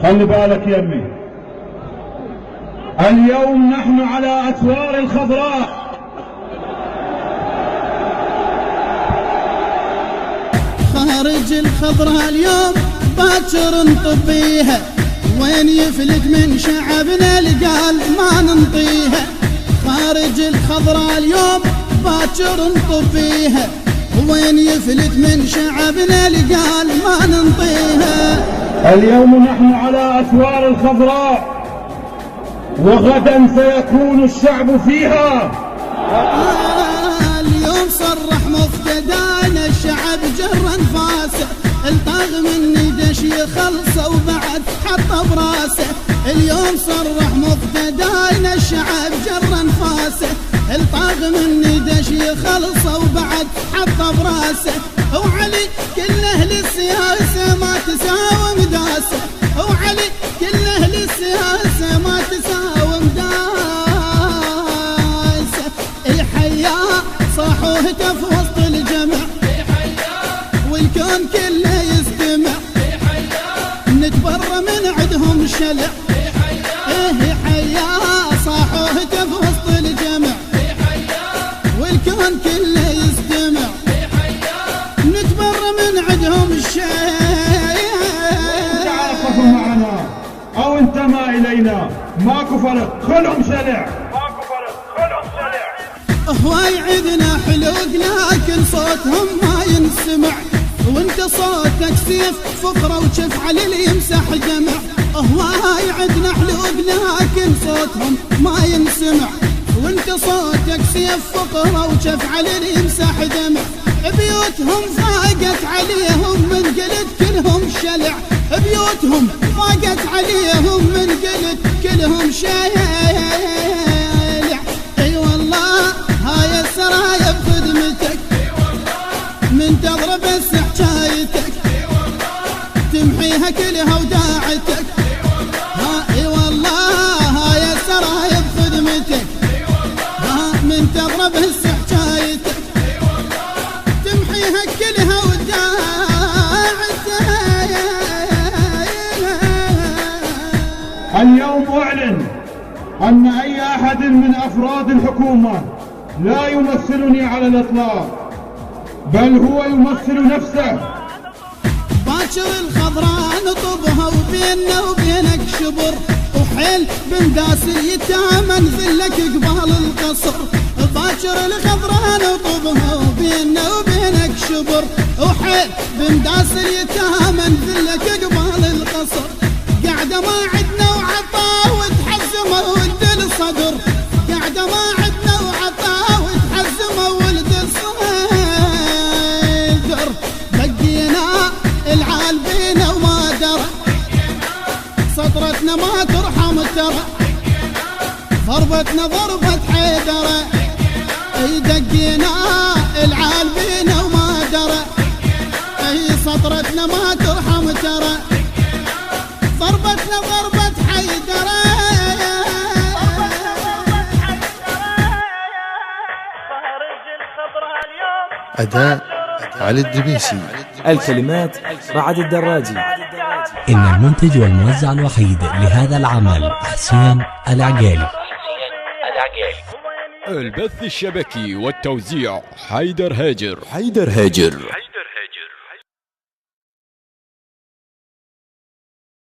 خلي بالك يمي، اليوم نحن على أسوار الخضراء. خارج الخضراء اليوم باكر نطبيها، وين يفلت من شعبنا القال ما ننطيها. خارج الخضراء اليوم باكر نطبيها، وين يفلت من شعبنا القال ما ننطيها. اليوم نحن على أسوار الخضراء، وغدا سيكون الشعب فيها. اليوم صرح مفتدانا الشعب جر انفاسه، الطاغ مني دش يخلصه وبعد حطه براسه. اليوم صرح مفتدانا الشعب جر انفاسه، الطاغ مني دش يخلصه وبعد حطه براسه. وعلي كل اهل السياسه ما تساوم داسه، وعلي كل اهل السياسه ما تساوم داسه. الحياة صاح وهتف وسط الجمع، والكون كله يستمع، نتبرى من عدهم شلع. ايه حياة صاح وهتف وسط الجمع، والكون كله يستمع، نتبرى من عدهم الشلع. تعاطفوا معنا او انتمى الينا، ماكو فرق، خلهم شلع. هواي عدنا حلوق لكن صوتهم ما ينسمع، وانت صوتك سيف فقرة وشف على اللي يمسح دمع. هواي عدنا حلوق لكن صوتهم ما ينسمع، وانت صوتك سيف فقرة وشف على اللي يمسح دمع. بيوتهم فاقت عليهم من قلت كلهم شلع، بيوتهم فاقت عليهم من قلت كلهم شلع. اي والله هاي السرايا بخدمتك، من تضرب بس حكايتك تمحيها كلها وداعتك. اي والله هاي السرايا بخدمتك، من تضرب بس حكايتك تمحيها كلها وداعتك. اليوم أعلن أن أي أحد من أفراد الحكومة لا يمثلني على الإطلاق، بل هو يمثل نفسه. باكر الخضراء نطبها وبيننا وبينك شبر، وحيل بنداس اليتامى نذلك قبال القصر. باكر الخضراء نطبها وبيننا وبينك شبر، وحيل بنداس اليتامى نذلك قبال القصر. قاعدة ما عدنا وعطا وتحزمه ولد الصدر، قاعدة ما عدنا وعطا وتحزمه ولد الصدر. بقينا العال بينا وما درى، سطرتنا ما ترحم ترى، ضربتنا ضربة حيدرة. اي دقينا العال بينا وما درى، اي سطرتنا ما ترحم ترى، ضربتنا ضربة حيدرة. أداء علي الدبيسي، الكلمات رعد الدراجي. إن المنتج والموزع الوحيد لهذا العمل حسين العقيلي. البث الشبكي والتوزيع حيدر هاجر.